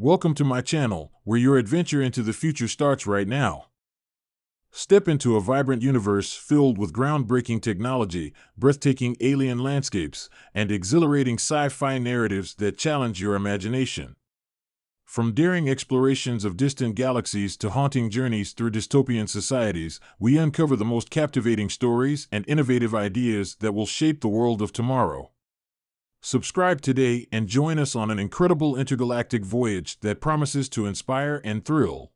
Welcome to my channel, where your adventure into the future starts right now. Step into a vibrant universe filled with groundbreaking technology, breathtaking alien landscapes, and exhilarating sci-fi narratives that challenge your imagination. From daring explorations of distant galaxies to haunting journeys through dystopian societies, we uncover the most captivating stories and innovative ideas that will shape the world of tomorrow. Subscribe today and join us on an incredible intergalactic voyage that promises to inspire and thrill.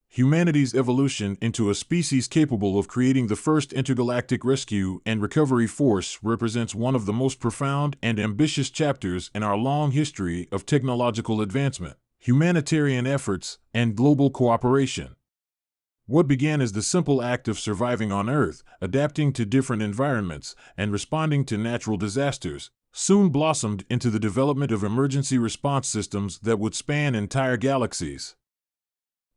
Humanity's evolution into a species capable of creating the first intergalactic rescue and recovery force represents one of the most profound and ambitious chapters in our long history of technological advancement, humanitarian efforts, and global cooperation. What began as the simple act of surviving on Earth, adapting to different environments, and responding to natural disasters, soon blossomed into the development of emergency response systems that would span entire galaxies.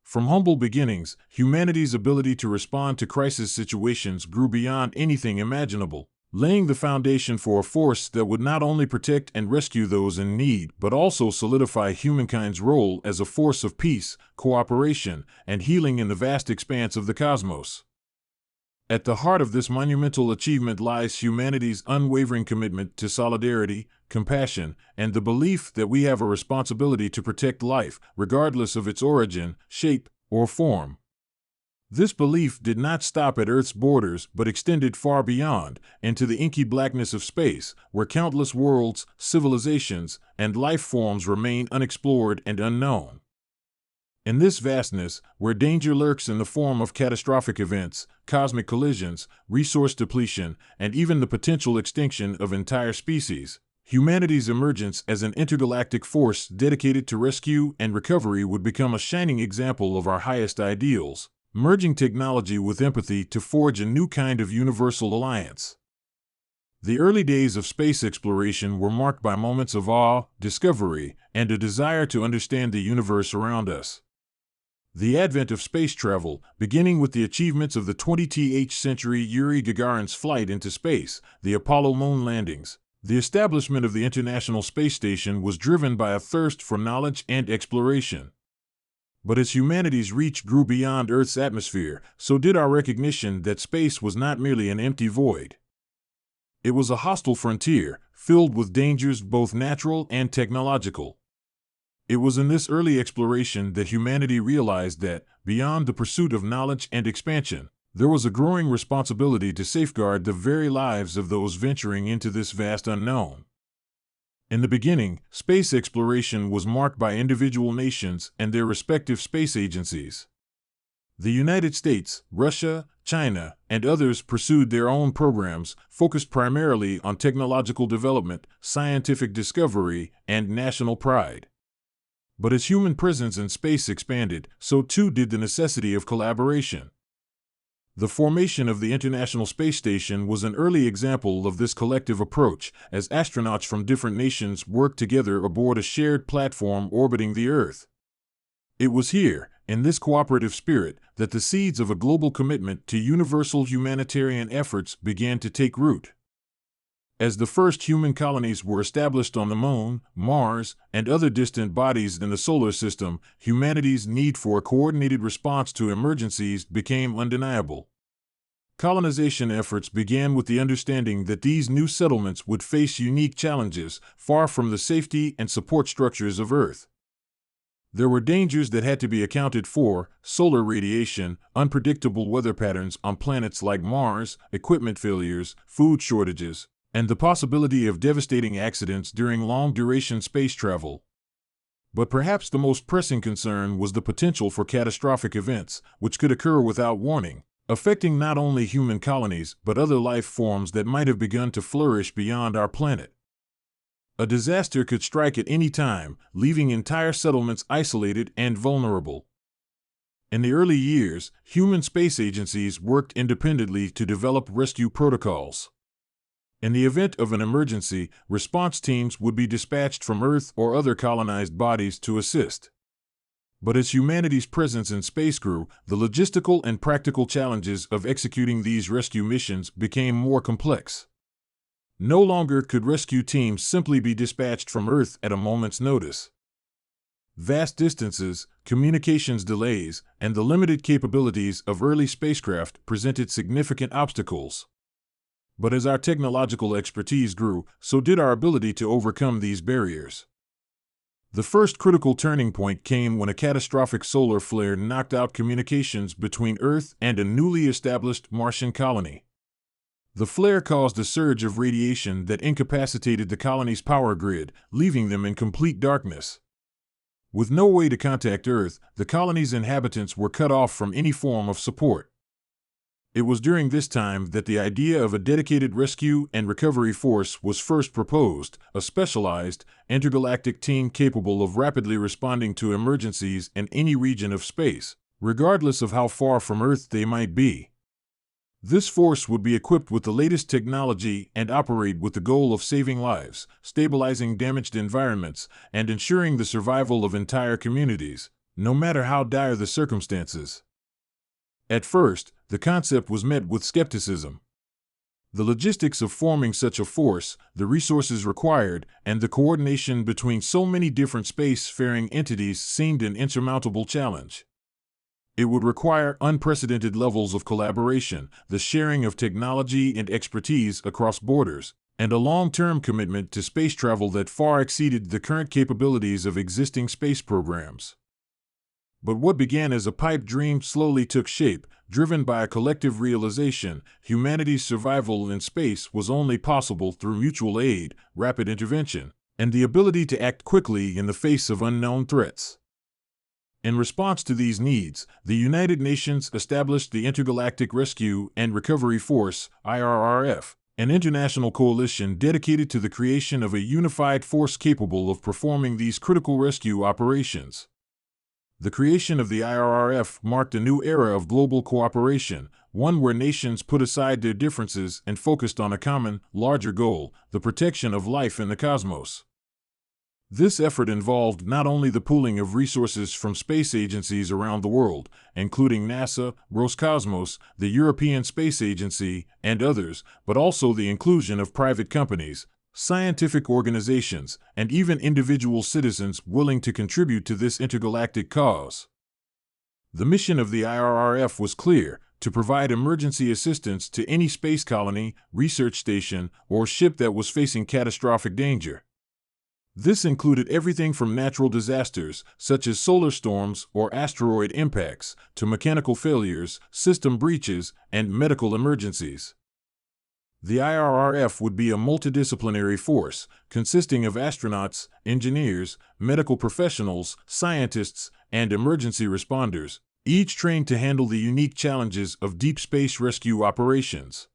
From humble beginnings, humanity's ability to respond to crisis situations grew beyond anything imaginable, laying the foundation for a force that would not only protect and rescue those in need, but also solidify humankind's role as a force of peace, cooperation, and healing in the vast expanse of the cosmos. At the heart of this monumental achievement lies humanity's unwavering commitment to solidarity, compassion, and the belief that we have a responsibility to protect life, regardless of its origin, shape, or form. This belief did not stop at Earth's borders but extended far beyond, into the inky blackness of space, where countless worlds, civilizations, and life forms remain unexplored and unknown. In this vastness, where danger lurks in the form of catastrophic events, cosmic collisions, resource depletion, and even the potential extinction of entire species, humanity's emergence as an intergalactic force dedicated to rescue and recovery would become a shining example of our highest ideals, merging technology with empathy to forge a new kind of universal alliance. The early days of space exploration were marked by moments of awe, discovery, and a desire to understand the universe around us. The advent of space travel, beginning with the achievements of the 20th century Yuri Gagarin's flight into space, the Apollo moon landings, the establishment of the International Space Station was driven by a thirst for knowledge and exploration. But as humanity's reach grew beyond Earth's atmosphere, so did our recognition that space was not merely an empty void. It was a hostile frontier, filled with dangers both natural and technological. It was in this early exploration that humanity realized that, beyond the pursuit of knowledge and expansion, there was a growing responsibility to safeguard the very lives of those venturing into this vast unknown. In the beginning, space exploration was marked by individual nations and their respective space agencies. The United States, Russia, China, and others pursued their own programs, focused primarily on technological development, scientific discovery, and national pride. But as human presence in space expanded, so too did the necessity of collaboration. The formation of the International Space Station was an early example of this collective approach, as astronauts from different nations worked together aboard a shared platform orbiting the Earth. It was here, in this cooperative spirit, that the seeds of a global commitment to universal humanitarian efforts began to take root. As the first human colonies were established on the Moon, Mars, and other distant bodies in the solar system, humanity's need for a coordinated response to emergencies became undeniable. Colonization efforts began with the understanding that these new settlements would face unique challenges, far from the safety and support structures of Earth. There were dangers that had to be accounted for: solar radiation, unpredictable weather patterns on planets like Mars, equipment failures, food shortages, and the possibility of devastating accidents during long-duration space travel. But perhaps the most pressing concern was the potential for catastrophic events, which could occur without warning, affecting not only human colonies but other life forms that might have begun to flourish beyond our planet. A disaster could strike at any time, leaving entire settlements isolated and vulnerable. In the early years, human space agencies worked independently to develop rescue protocols. In the event of an emergency, response teams would be dispatched from Earth or other colonized bodies to assist. But as humanity's presence in space grew, the logistical and practical challenges of executing these rescue missions became more complex. No longer could rescue teams simply be dispatched from Earth at a moment's notice. Vast distances, communications delays, and the limited capabilities of early spacecraft presented significant obstacles. But as our technological expertise grew, so did our ability to overcome these barriers. The first critical turning point came when a catastrophic solar flare knocked out communications between Earth and a newly established Martian colony. The flare caused a surge of radiation that incapacitated the colony's power grid, leaving them in complete darkness. With no way to contact Earth, the colony's inhabitants were cut off from any form of support. It was during this time that the idea of a dedicated rescue and recovery force was first proposed, a specialized, intergalactic team capable of rapidly responding to emergencies in any region of space, regardless of how far from Earth they might be. This force would be equipped with the latest technology and operate with the goal of saving lives, stabilizing damaged environments, and ensuring the survival of entire communities, no matter how dire the circumstances. At first, the concept was met with skepticism. The logistics of forming such a force, the resources required, and the coordination between so many different space-faring entities seemed an insurmountable challenge. It would require unprecedented levels of collaboration, the sharing of technology and expertise across borders, and a long-term commitment to space travel that far exceeded the current capabilities of existing space programs. But what began as a pipe dream slowly took shape, driven by a collective realization: humanity's survival in space was only possible through mutual aid, rapid intervention, and the ability to act quickly in the face of unknown threats. In response to these needs, the United Nations established the Intergalactic Rescue and Recovery Force, IRRF, an international coalition dedicated to the creation of a unified force capable of performing these critical rescue operations. The creation of the IRRF marked a new era of global cooperation, one where nations put aside their differences and focused on a common, larger goal: the protection of life in the cosmos. This effort involved not only the pooling of resources from space agencies around the world, including NASA, Roscosmos, the European Space Agency, and others, but also the inclusion of private companies, scientific organizations, and even individual citizens willing to contribute to this intergalactic cause. The mission of the IRRF was clear: to provide emergency assistance to any space colony, research station, or ship that was facing catastrophic danger. This included everything from natural disasters, such as solar storms or asteroid impacts, to mechanical failures, system breaches, and medical emergencies. The IRRF would be a multidisciplinary force, consisting of astronauts, engineers, medical professionals, scientists, and emergency responders, each trained to handle the unique challenges of deep space rescue operations.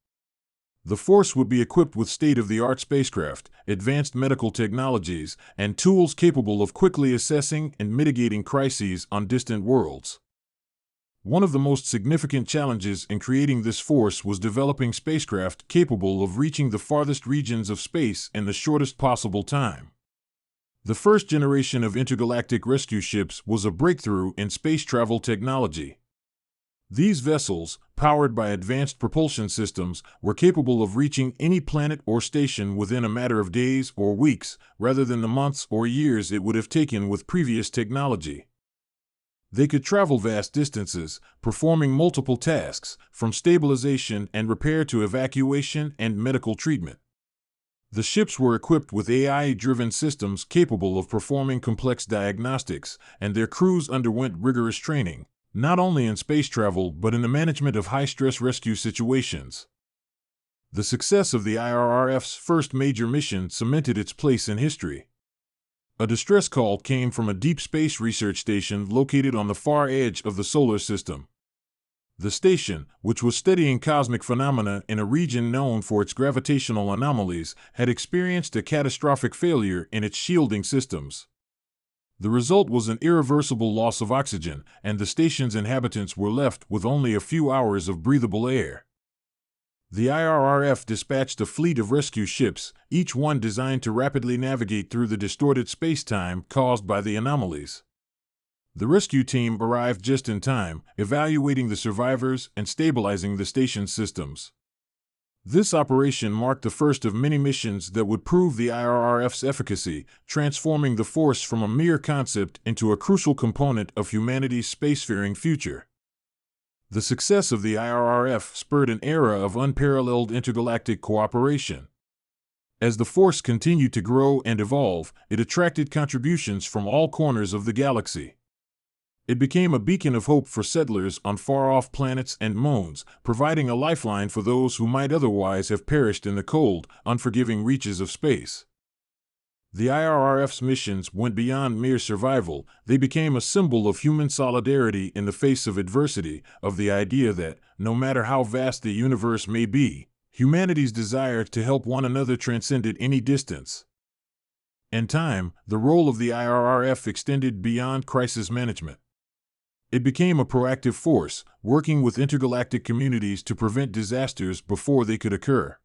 The force would be equipped with state-of-the-art spacecraft, advanced medical technologies, and tools capable of quickly assessing and mitigating crises on distant worlds. One of the most significant challenges in creating this force was developing spacecraft capable of reaching the farthest regions of space in the shortest possible time. The first generation of intergalactic rescue ships was a breakthrough in space travel technology. These vessels, powered by advanced propulsion systems, were capable of reaching any planet or station within a matter of days or weeks, rather than the months or years it would have taken with previous technology. They could travel vast distances, performing multiple tasks, from stabilization and repair to evacuation and medical treatment. The ships were equipped with AI-driven systems capable of performing complex diagnostics, and their crews underwent rigorous training, not only in space travel but in the management of high-stress rescue situations. The success of the IRRF's first major mission cemented its place in history. A distress call came from a deep space research station located on the far edge of the solar system. The station, which was studying cosmic phenomena in a region known for its gravitational anomalies, had experienced a catastrophic failure in its shielding systems. The result was an irreversible loss of oxygen, and the station's inhabitants were left with only a few hours of breathable air. The IRRF dispatched a fleet of rescue ships, each one designed to rapidly navigate through the distorted space-time caused by the anomalies. The rescue team arrived just in time, evaluating the survivors and stabilizing the station's systems. This operation marked the first of many missions that would prove the IRRF's efficacy, transforming the force from a mere concept into a crucial component of humanity's spacefaring future. The success of the IRRF spurred an era of unparalleled intergalactic cooperation. As the force continued to grow and evolve, it attracted contributions from all corners of the galaxy. It became a beacon of hope for settlers on far-off planets and moons, providing a lifeline for those who might otherwise have perished in the cold, unforgiving reaches of space. The IRRF's missions went beyond mere survival. They became a symbol of human solidarity in the face of adversity, of the idea that, no matter how vast the universe may be, humanity's desire to help one another transcended any distance. In time, the role of the IRRF extended beyond crisis management. It became a proactive force, working with intergalactic communities to prevent disasters before they could occur.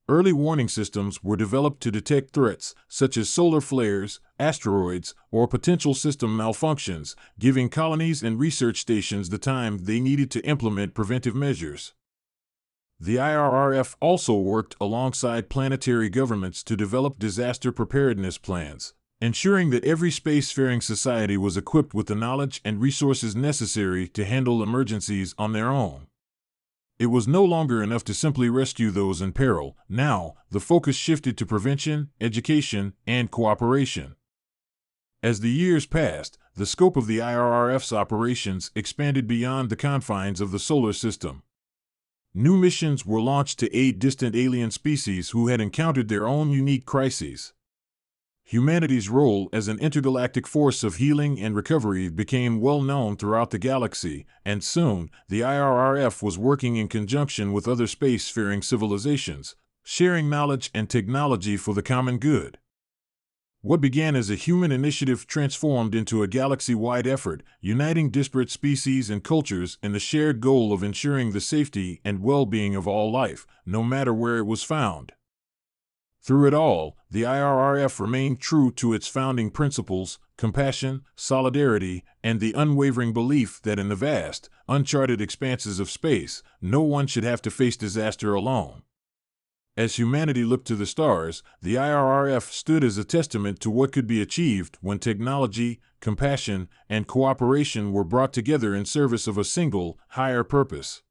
Early warning systems were developed to detect threats, such as solar flares, asteroids, or potential system malfunctions, giving colonies and research stations the time they needed to implement preventive measures. The IRRF also worked alongside planetary governments to develop disaster preparedness plans, ensuring that every spacefaring society was equipped with the knowledge and resources necessary to handle emergencies on their own. It was no longer enough to simply rescue those in peril. Now, the focus shifted to prevention, education, and cooperation. As the years passed, the scope of the IRRF's operations expanded beyond the confines of the solar system. New missions were launched to aid distant alien species who had encountered their own unique crises. Humanity's role as an intergalactic force of healing and recovery became well known throughout the galaxy, and soon, the IRRF was working in conjunction with other spacefaring civilizations, sharing knowledge and technology for the common good. What began as a human initiative transformed into a galaxy-wide effort, uniting disparate species and cultures in the shared goal of ensuring the safety and well-being of all life, no matter where it was found. Through it all, the IRRF remained true to its founding principles: compassion, solidarity, and the unwavering belief that in the vast, uncharted expanses of space, no one should have to face disaster alone. As humanity looked to the stars, the IRRF stood as a testament to what could be achieved when technology, compassion, and cooperation were brought together in service of a single, higher purpose.